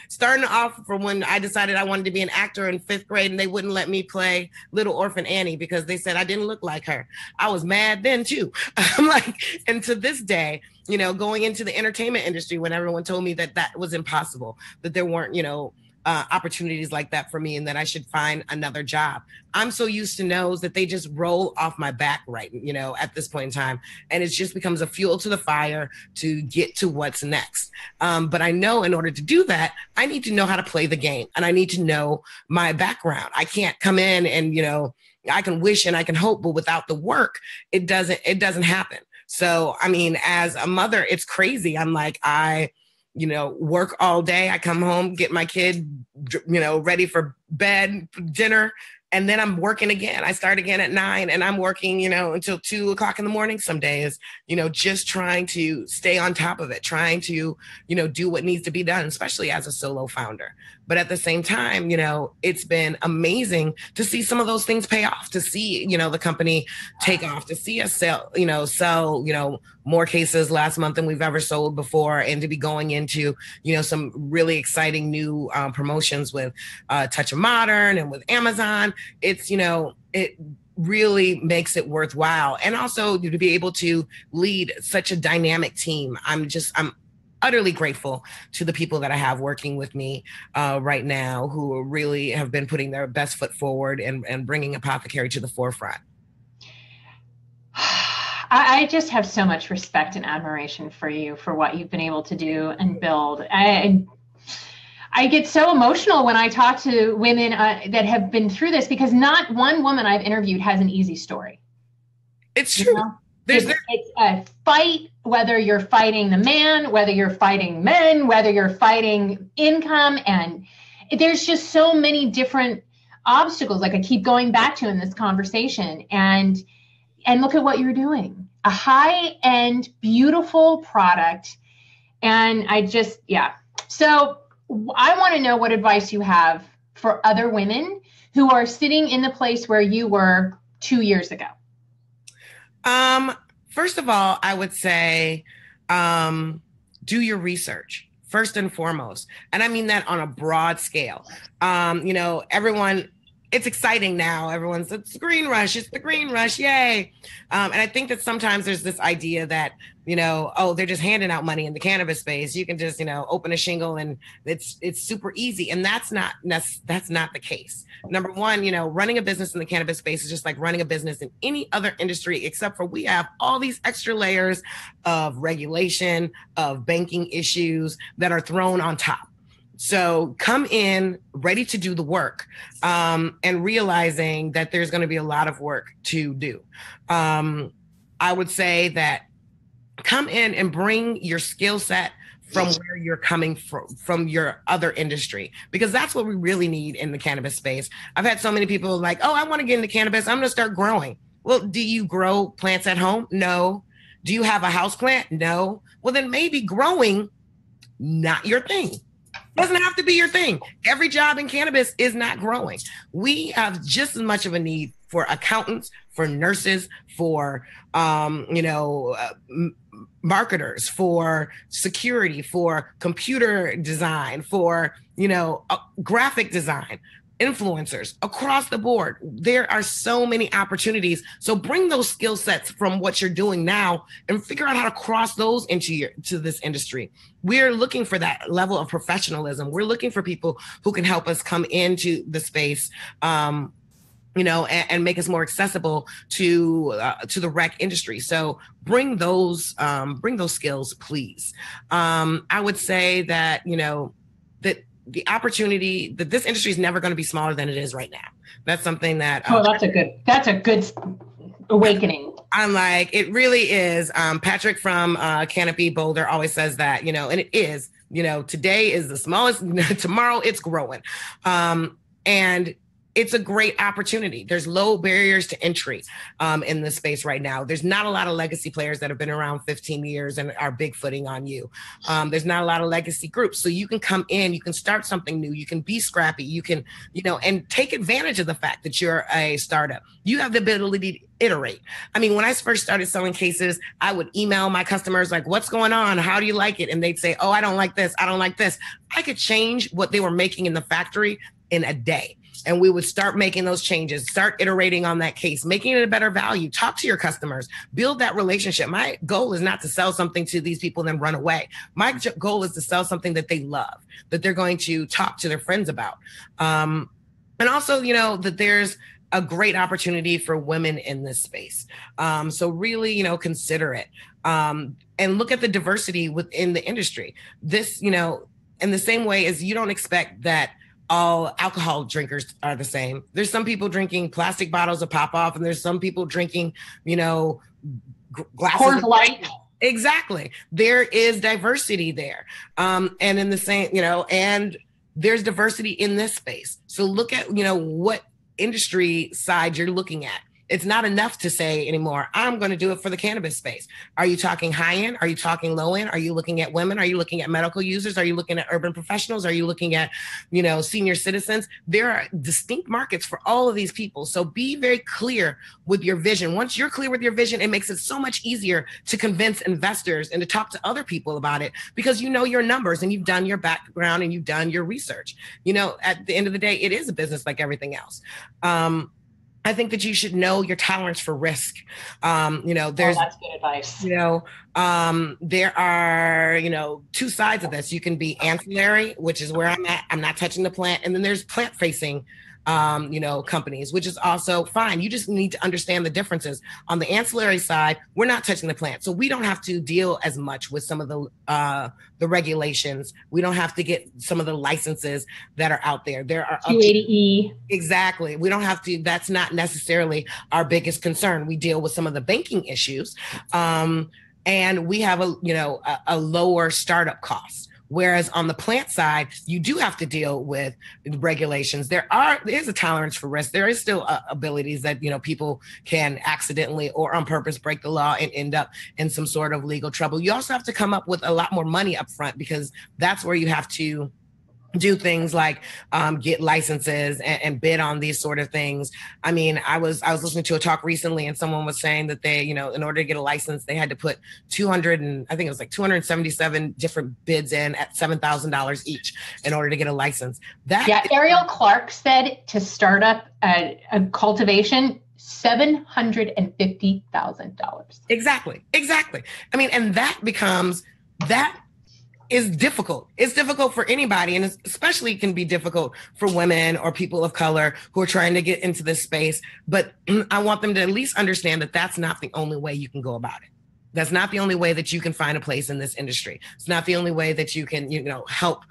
starting off from when I decided I wanted to be an actor in 5th grade and they wouldn't let me play Little Orphan Annie because they said I didn't look like her. I was mad then too. I'm like, and to this day, going into the entertainment industry when everyone told me that was impossible, that there weren't, opportunities like that for me and that I should find another job. I'm so used to no's that they just roll off my back right, at this point in time. And it just becomes a fuel to the fire to get to what's next. But I know in order to do that, I need to know how to play the game and I need to know my background. I can't come in and, I can wish and I can hope, but without the work, it doesn't happen. So, as a mother, it's crazy. I'm like, I work all day. I come home, get my kid, ready for bed, dinner, and then I'm working again. I start again at 9 and I'm working, until 2:00 in the morning some days, just trying to stay on top of it, trying to, do what needs to be done, especially as a solo founder. But at the same time, it's been amazing to see some of those things pay off, to see, the company take off, to see us sell more cases last month than we've ever sold before, and to be going into, some really exciting new promotions with Touch of Modern and with Amazon. It's, it really makes it worthwhile. And also to be able to lead such a dynamic team. I'm utterly grateful to the people that I have working with me right now who really have been putting their best foot forward and bringing Apothecarry to the forefront. I just have so much respect and admiration for you, for what you've been able to do and build. I get so emotional when I talk to women that have been through this, because not one woman I've interviewed has an easy story. It's true. It's a fight, whether you're fighting the man, whether you're fighting men, whether you're fighting income. And there's just so many different obstacles, like I keep going back to in this conversation. And look at what you're doing, a high-end, beautiful product. And So I want to know what advice you have for other women who are sitting in the place where you were 2 years ago. First of all, I would say, do your research first and foremost. And I mean that on a broad scale. Everyone, it's exciting now. Everyone's, it's the green rush. It's the green rush. Yay. And I think that sometimes there's this idea that, they're just handing out money in the cannabis space. You can just, open a shingle and it's super easy. And that's not the case. Number one, running a business in the cannabis space is just like running a business in any other industry, except for we have all these extra layers of regulation, of banking issues that are thrown on top. So come in ready to do the work, and realizing that there's going to be a lot of work to do. I would say that come in and bring your skill set from where you're coming from your other industry, because that's what we really need in the cannabis space. I've had so many people like, oh, I want to get into cannabis. I'm going to start growing. Well, do you grow plants at home? No. Do you have a house plant? No. Well, then maybe growing, not your thing. Doesn't have to be your thing. Every job in cannabis is not growing. We have just as much of a need for accountants, for nurses, for, marketers, for security, for computer design, for, graphic design, influencers across the board. There are so many opportunities. So bring those skill sets from what you're doing now and figure out how to cross those to this industry. We're looking for that level of professionalism. We're looking for people who can help us come into the space and make us more accessible to the rec industry. So bring those skills, please. I would say that, that the opportunity, that this industry is never going to be smaller than it is right now. That's something that. That's a good awakening. I'm like, it really is. Patrick from Canopy Boulder always says that, and it is, today is the smallest, tomorrow it's growing. And it's a great opportunity. There's low barriers to entry in this space right now. There's not a lot of legacy players that have been around 15 years and are big footing on you. There's not a lot of legacy groups. So you can come in, you can start something new, you can be scrappy, you can, and take advantage of the fact that you're a startup. You have the ability to iterate. I mean, when I first started selling cases, I would email my customers like, what's going on? How do you like it? And they'd say, oh, I don't like this. I don't like this. I could change what they were making in the factory in a day. And we would start making those changes, start iterating on that case, making it a better value. Talk to your customers, build that relationship. My goal is not to sell something to these people and then run away. My goal is to sell something that they love, that they're going to talk to their friends about. And also, that there's a great opportunity for women in this space. So really, consider it. And look at the diversity within the industry. This, in the same way as you don't expect that all alcohol drinkers are the same. There's some people drinking plastic bottles of pop off, and there's some people drinking, glasses Coors Light. Exactly. There is diversity there. And in the same, and there's diversity in this space. So look at, what industry side you're looking at. It's not enough to say anymore, I'm going to do it for the cannabis space. Are you talking high end? Are you talking low end? Are you looking at women? Are you looking at medical users? Are you looking at urban professionals? Are you looking at, senior citizens? There are distinct markets for all of these people. So be very clear with your vision. Once you're clear with your vision, it makes it so much easier to convince investors and to talk to other people about it, because you know your numbers and you've done your background and you've done your research. At the end of the day, it is a business like everything else. I think that you should know your tolerance for risk. There's, that's good advice. There are, two sides of this. You can be ancillary, which is where I'm at. I'm not touching the plant. And then there's plant facing, companies, which is also fine. You just need to understand the differences. On the ancillary side, we're not touching the plant. So we don't have to deal as much with some of the regulations. We don't have to get some of the licenses that are out there. There are 280E. Exactly. We don't have to, that's not necessarily our biggest concern. We deal with some of the banking issues. And we have a lower startup cost. Whereas on the plant side, you do have to deal with regulations. There is a tolerance for risk. There is still abilities that, people can accidentally or on purpose break the law and end up in some sort of legal trouble. You also have to come up with a lot more money up front, because that's where you have to do things like get licenses and bid on these sort of things. I mean, I was listening to a talk recently, and someone was saying that they, in order to get a license, they had to put 277 different bids in at $7,000 each in order to get a license. Ariel Clark said to start up a cultivation, $750,000. Exactly. I mean, and that is difficult. It's difficult for anybody, and especially can be difficult for women or people of color who are trying to get into this space. But I want them to at least understand that that's not the only way you can go about it. That's not the only way that you can find a place in this industry. It's not the only way that you can, help,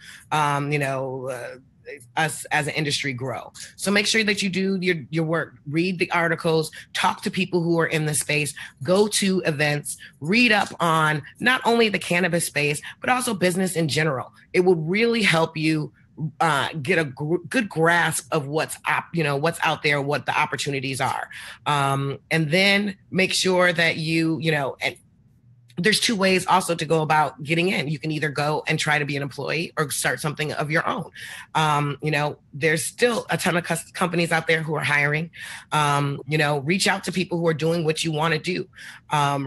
us as an industry grow. So make sure that you do your work, read the articles, talk to people who are in the space, go to events, read up on not only the cannabis space, but also business in general. It will really help you get a good grasp of what's out there, what the opportunities are. And then make sure that and there's two ways also to go about getting in. You can either go and try to be an employee or start something of your own. There's still a ton of companies out there who are hiring. Reach out to people who are doing what you want to do.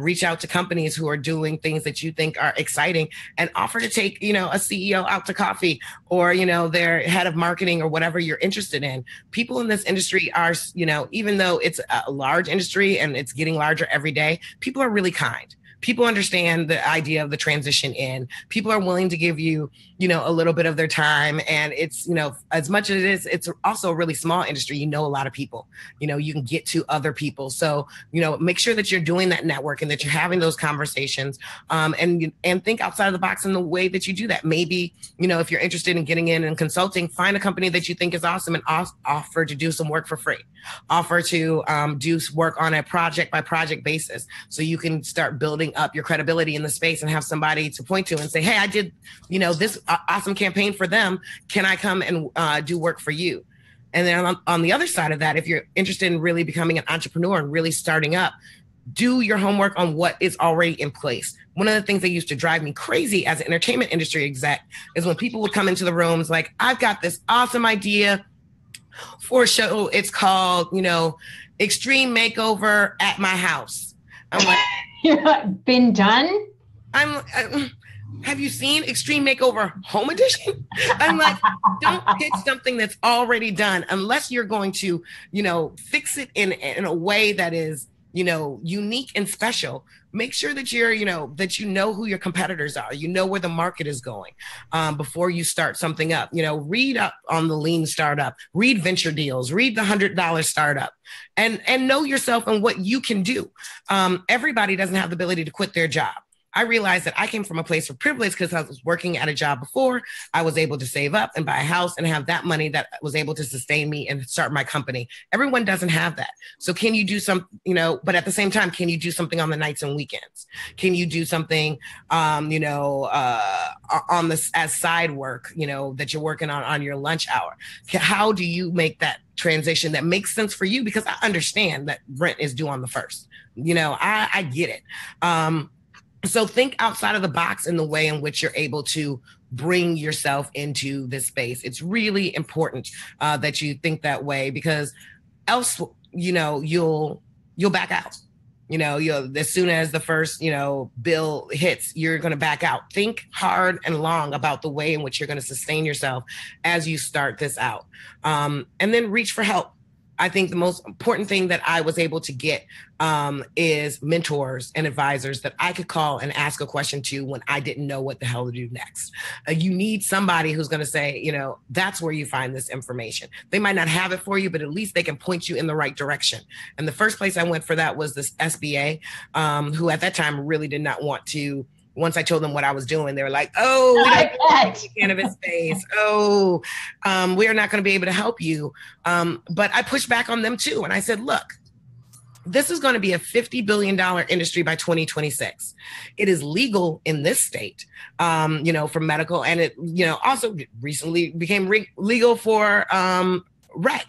Reach out to companies who are doing things that you think are exciting, and offer to take, a CEO out to coffee, or, their head of marketing, or whatever you're interested in. People in this industry are, even though it's a large industry and it's getting larger every day, people are really kind. people understand the idea of the transition in. People are willing to give you, a little bit of their time. And it's, as much as it is, it's also a really small industry. A lot of people, you can get to other people. So, make sure that you're doing that network and that you're having those conversations, and think outside of the box in the way that you do that. Maybe, if you're interested in getting in and consulting, find a company that you think is awesome and offer to do some work for free, offer to do work on a project by project basis. So you can start building up your credibility in the space and have somebody to point to and say, hey, I did, this awesome campaign for them. Can I come and do work for you? And then on the other side of that, if you're interested in really becoming an entrepreneur and really starting up, do your homework on what is already in place. One of the things that used to drive me crazy as an entertainment industry exec is when people would come into the rooms like, I've got this awesome idea for a show. It's called, Extreme Makeover at My House. I'm like, been done? Have you seen Extreme Makeover Home Edition? I'm like, don't pitch something that's already done unless you're going to, fix it in a way that is, unique and special. Make sure that you're, that who your competitors are, where the market is going, before you start something up. Read up on the lean startup, read venture deals, read the $100 startup, and know yourself and what you can do. Everybody doesn't have the ability to quit their job. I realized that I came from a place of privilege because I was working at a job before. I was able to save up and buy a house and have that money that was able to sustain me and start my company. Everyone doesn't have that. So can you do some, but at the same time, can you do something on the nights and weekends? Can you do something, on this as side work, that you're working on your lunch hour? How do you make that transition that makes sense for you? Because I understand that rent is due on the 1st. I get it. So think outside of the box in the way in which you're able to bring yourself into this space. It's really important that you think that way, because else, you'll back out. As soon as the first, bill hits, you're going to back out. Think hard and long about the way in which you're going to sustain yourself as you start this out. And then reach for help. I think the most important thing that I was able to get is mentors and advisors that I could call and ask a question to when I didn't know what the hell to do next. You need somebody who's going to say, that's where you find this information. They might not have it for you, but at least they can point you in the right direction. And the first place I went for that was this SBA, who at that time really did not want to. Once I told them what I was doing, they were like, oh, we don't do cannabis space. Oh, we are not going to be able to help you. But I pushed back on them too. And I said, look, this is going to be a $50 billion industry by 2026. It is legal in this state, for medical. And it, also recently became legal for rec.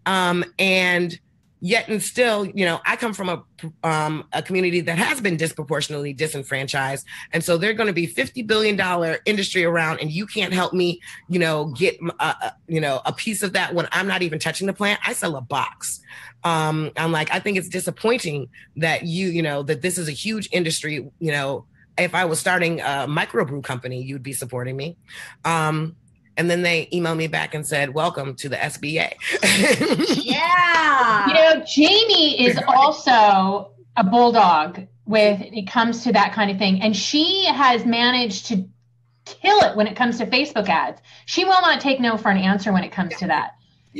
And yet and still, I come from a community that has been disproportionately disenfranchised. And so they're going to be $50 billion industry around, and you can't help me, get, a piece of that when I'm not even touching the plant. I sell a box. I'm like, I think it's disappointing that that this is a huge industry. If I was starting a microbrew company, you'd be supporting me. And then they emailed me back and said, welcome to the SBA. Yeah. Jamie is also a bulldog when it comes to that kind of thing. And she has managed to kill it when it comes to Facebook ads. She will not take no for an answer when it comes to that.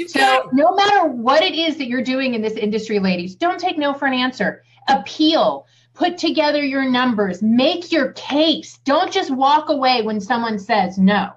So no matter what it is that you're doing in this industry, ladies, don't take no for an answer. Appeal. Put together your numbers. Make your case. Don't just walk away when someone says no.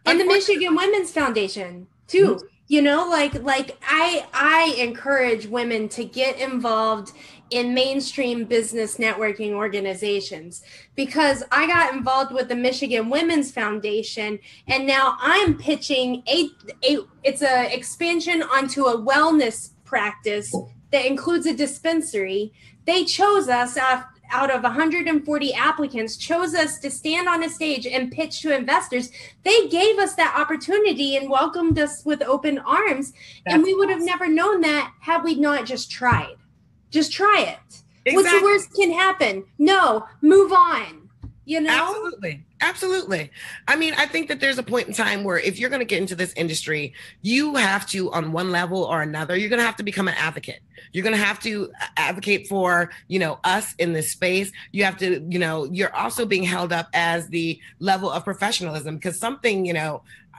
And the Michigan Women's Foundation too. I encourage women to get involved in mainstream business networking organizations, because I got involved with the Michigan Women's Foundation, and now I'm pitching it's a expansion onto a wellness practice that includes a dispensary. They chose us out of 140 applicants, chose us to stand on a stage and pitch to investors. They gave us that opportunity and welcomed us with open arms. And we would have never known that had we not just tried. Just try it. Exactly. What's the worst can happen? No, move on. Absolutely. Absolutely. I mean, I think that there's a point in time where if you're going to get into this industry, you have to, on one level or another, you're going to have to become an advocate. You're going to have to advocate for, us in this space. You have to, you're also being held up as the level of professionalism, because something,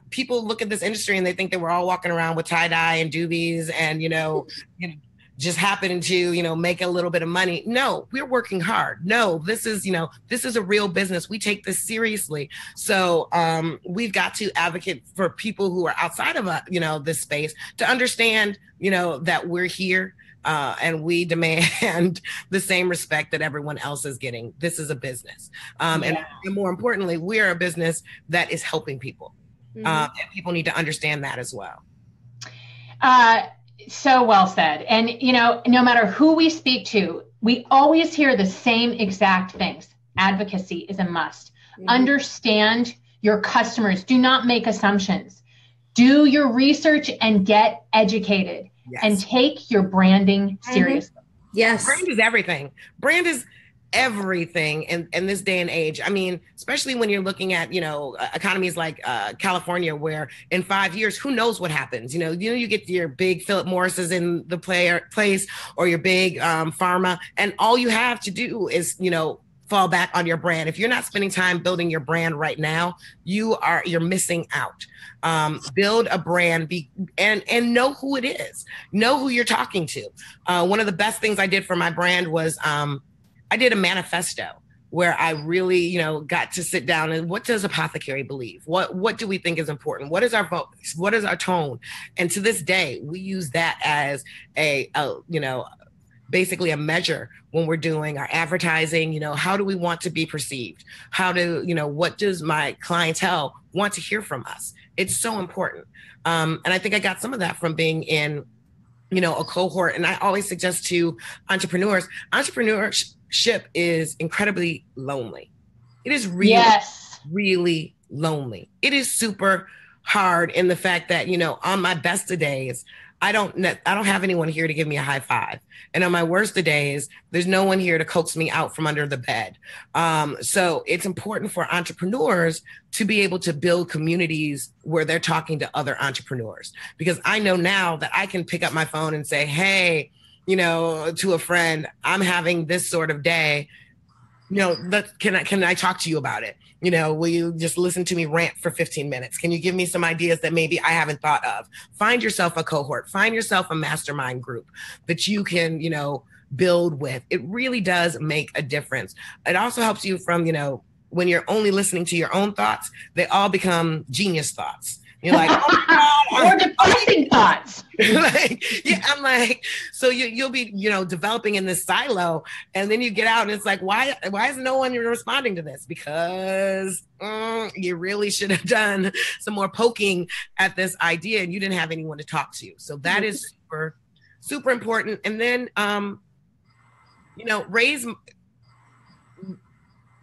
people look at this industry and they think that we're all walking around with tie dye and doobies and, just happen to, make a little bit of money. No, we're working hard. No, this is a real business. We take this seriously. So we've got to advocate for people who are outside of, this space to understand, that we're here and we demand the same respect that everyone else is getting. This is a business. And more importantly, we're a business that is helping people. And people need to understand that as well. So well said. And, no matter who we speak to, we always hear the same exact things. Advocacy is a must. Understand your customers. Do not make assumptions. Do your research and get educated. Yes. And take your branding seriously. Yes. Brand is everything. Brand is everything in this day and age. I mean, especially when you're looking at, economies like California, where in 5 years, who knows what happens? You get your big Philip Morris's in the place, or your big pharma, and all you have to do is, fall back on your brand. If you're not spending time building your brand right now, you're missing out. Build a brand, and know who it is. Know who you're talking to. One of the best things I did for my brand was I did a manifesto where I really, got to sit down and what does Apothecarry believe? What do we think is important? What is our voice? What is our tone? And to this day, we use that as basically a measure when we're doing our advertising. How do we want to be perceived? What does my clientele want to hear from us? It's so important. And I think I got some of that from being in, a cohort. And I always suggest to entrepreneurs, entrepreneurship is incredibly lonely. It is really, really lonely. It is super hard in the fact that, on my best of days, I don't have anyone here to give me a high five. And on my worst of days, there's no one here to coax me out from under the bed. So it's important for entrepreneurs to be able to build communities where they're talking to other entrepreneurs, because I know now that I can pick up my phone and say, hey, to a friend, I'm having this sort of day. Can I talk to you about it? Will you just listen to me rant for 15 minutes? Can you give me some ideas that maybe I haven't thought of? Find yourself a cohort, find yourself a mastermind group that you can, build with. It really does make a difference. It also helps you from, when you're only listening to your own thoughts, they all become genius thoughts. You're like, oh my God, or depressing thoughts. I'm like, so you'll be, developing in this silo, and then you get out and it's like, why is no one responding to this? Because you really should have done some more poking at this idea, and you didn't have anyone to talk to. So that is super, super important. And then,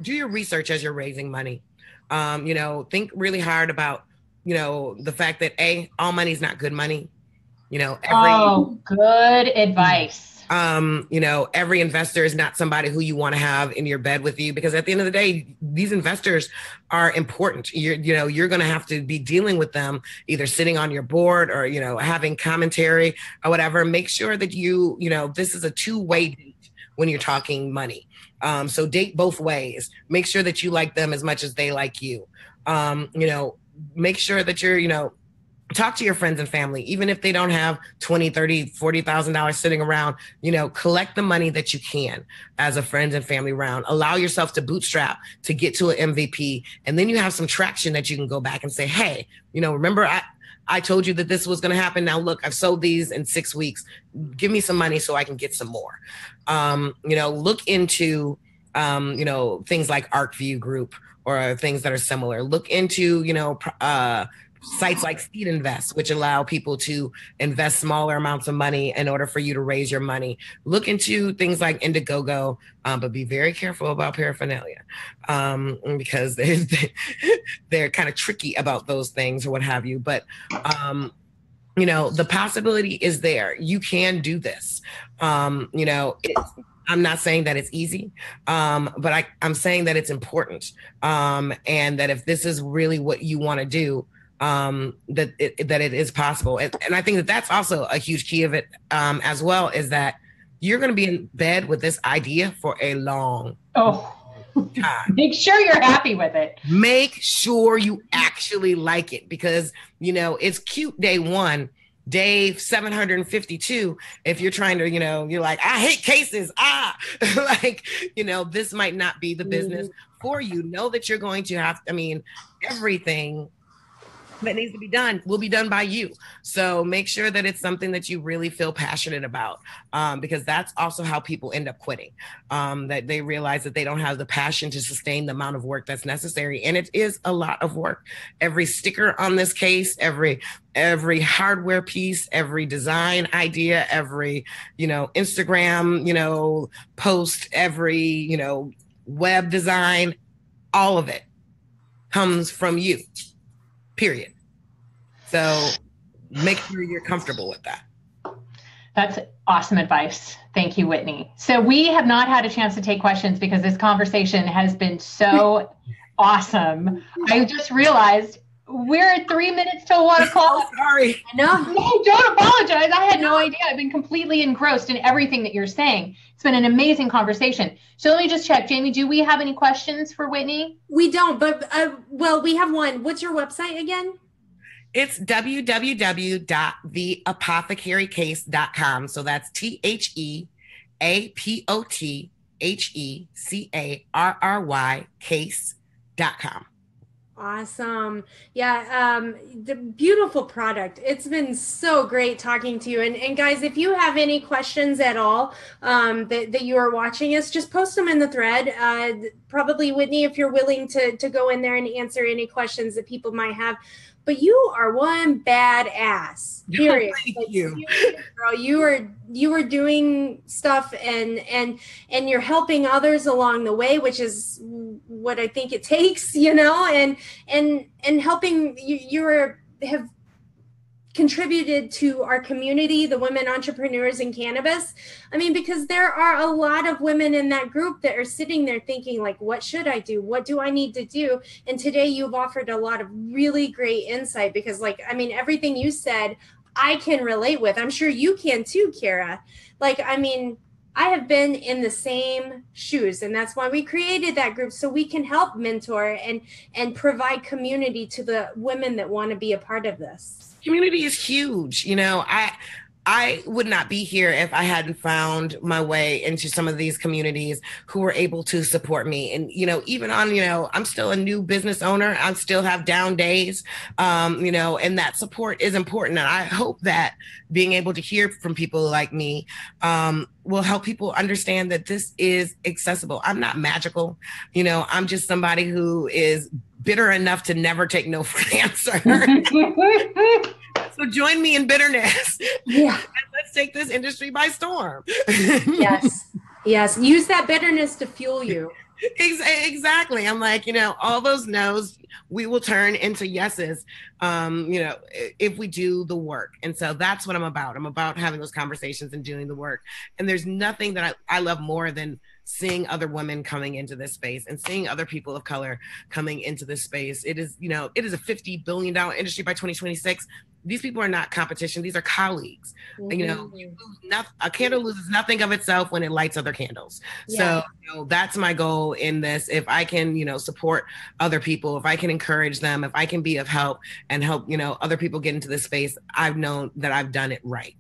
do your research as you're raising money. Think really hard about, the fact that all money is not good money. Good advice. Every investor is not somebody who you want to have in your bed with you, because at the end of the day, these investors are important. You're going to have to be dealing with them, either sitting on your board or, having commentary or whatever. Make sure that this is a two-way date when you're talking money. So date both ways. Make sure that you like them as much as they like you. Make sure that you're, talk to your friends and family, even if they don't have $20,000, $30,000, $40,000 sitting around, collect the money that you can as a friends and family round. Allow yourself to bootstrap to get to an MVP. And then you have some traction that you can go back and say, hey, remember I told you that this was going to happen. Now, look, I've sold these in 6 weeks. Give me some money so I can get some more. Look into, things like ArcView Group or things that are similar. Look into, sites like Seed Invest, which allow people to invest smaller amounts of money in order for you to raise your money. Look into things like Indiegogo, but be very careful about paraphernalia because they're kind of tricky about those things or what have you. But, the possibility is there. You can do this. I'm not saying that it's easy, but I'm saying that it's important, and that if this is really what you want to do, that it is possible. And I think that that's also a huge key of it, as well, is that you're going to be in bed with this idea for a long time. Make sure you're happy with it. Make sure you actually like it, because, it's cute day one. Day 752, if you're trying to, you're like, I hate cases. This might not be the business for you. Know that you're going to have, everything that needs to be done will be done by you. So make sure that it's something that you really feel passionate about, because that's also how people end up quitting, that they realize that they don't have the passion to sustain the amount of work that's necessary. And it is a lot of work. Every sticker on this case, every hardware piece, every design idea, every, Instagram, post, every, web design, all of it comes from you, period. So make sure you're comfortable with that. That's awesome advice. Thank you, Whitney. So we have not had a chance to take questions because this conversation has been so awesome. I just realized we're at 3 minutes till 1 o'clock. Sorry. No, don't apologize. I had no idea. I've been completely engrossed in everything that you're saying. It's been an amazing conversation. So let me just check. Jamie, do we have any questions for Whitney? We don't, but we have one. What's your website again? It's www.theapothecarycase.com. So that's TheApothecarry case.com. Awesome. Yeah. The beautiful product. It's been so great talking to you. And guys, if you have any questions at all, that you are watching us, just post them in the thread. Probably Whitney, if you're willing to go in there and answer any questions that people might have. But you are one badass. Period. Thank you. Girl, you are doing stuff and you're helping others along the way, which is what I think it takes, and helping you have contributed to our community, the women entrepreneurs in cannabis. Because there are a lot of women in that group that are sitting there thinking, like, what should I do? What do I need to do? And today you've offered a lot of really great insight, because everything you said, I can relate with. I'm sure you can too, Kara. I have been in the same shoes, and that's why we created that group, so we can help mentor and provide community to the women that want to be a part of this. Community is huge. I would not be here if I hadn't found my way into some of these communities who were able to support me. And, even on, I'm still a new business owner. I still have down days, and that support is important. And I hope that being able to hear from people like me will help people understand that this is accessible. I'm not magical. I'm just somebody who is bitter enough to never take no for an answer. So join me in bitterness. Yeah. And let's take this industry by storm. Yes. Use that bitterness to fuel you. Exactly. I'm like, all those no's we will turn into yeses, if we do the work. And so that's what I'm about. I'm about having those conversations and doing the work. And there's nothing that I love more than seeing other women coming into this space and seeing other people of color coming into this space. It is a $50 billion industry by 2026. These people are not competition. These are colleagues. Mm-hmm. A candle loses nothing of itself when it lights other candles. Yeah. So that's my goal in this. If I can, support other people, if I can encourage them, if I can be of help and help, other people get into this space, I've known that I've done it right.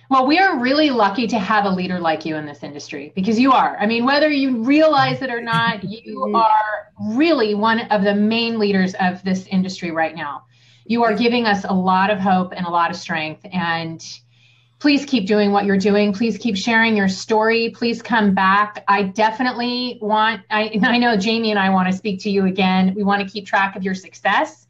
Well, we are really lucky to have a leader like you in this industry, because you are. Whether you realize it or not, you are really one of the main leaders of this industry right now. You are giving us a lot of hope and a lot of strength. And please keep doing what you're doing. Please keep sharing your story. Please come back. I definitely I know Jamie and I want to speak to you again. We want to keep track of your success.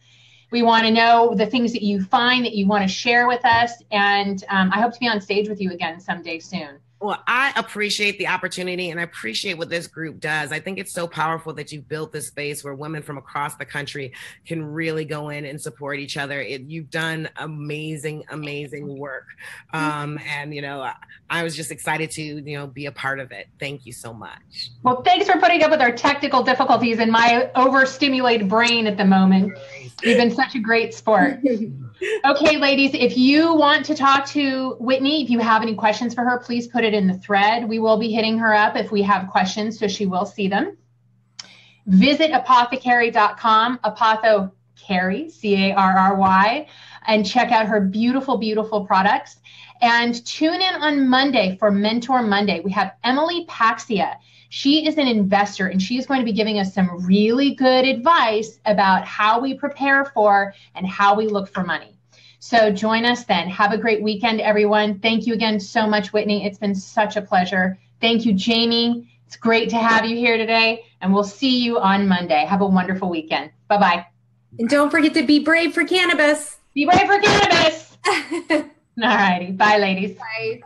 We want to know the things that you find that you want to share with us. And I hope to be on stage with you again someday soon. Well, I appreciate the opportunity and I appreciate what this group does. I think it's so powerful that you've built this space where women from across the country can really go in and support each other. You've done amazing, amazing work. And, you know, I was just excited to, you know, be a part of it. Thank you so much. Well, thanks for putting up with our technical difficulties and my overstimulated brain at the moment. You've been such a great sport. Okay, ladies, if you want to talk to Whitney, if you have any questions for her, please put it in the thread. We will be hitting her up if we have questions, so she will see them. Visit apothecarry.com, Apothecarry, C-A-R-R-Y, and check out her beautiful, beautiful products. And tune in on Monday for Mentor Monday. We have Emily Paxia. She is an investor, and she is going to be giving us some really good advice about how we prepare for and how we look for money. So join us then. Have a great weekend, everyone. Thank you again so much, Whitney. It's been such a pleasure. Thank you, Jamie. It's great to have you here today, and we'll see you on Monday. Have a wonderful weekend. Bye-bye. And don't forget to be brave for cannabis. Be brave for cannabis. All righty. Bye, ladies. Bye.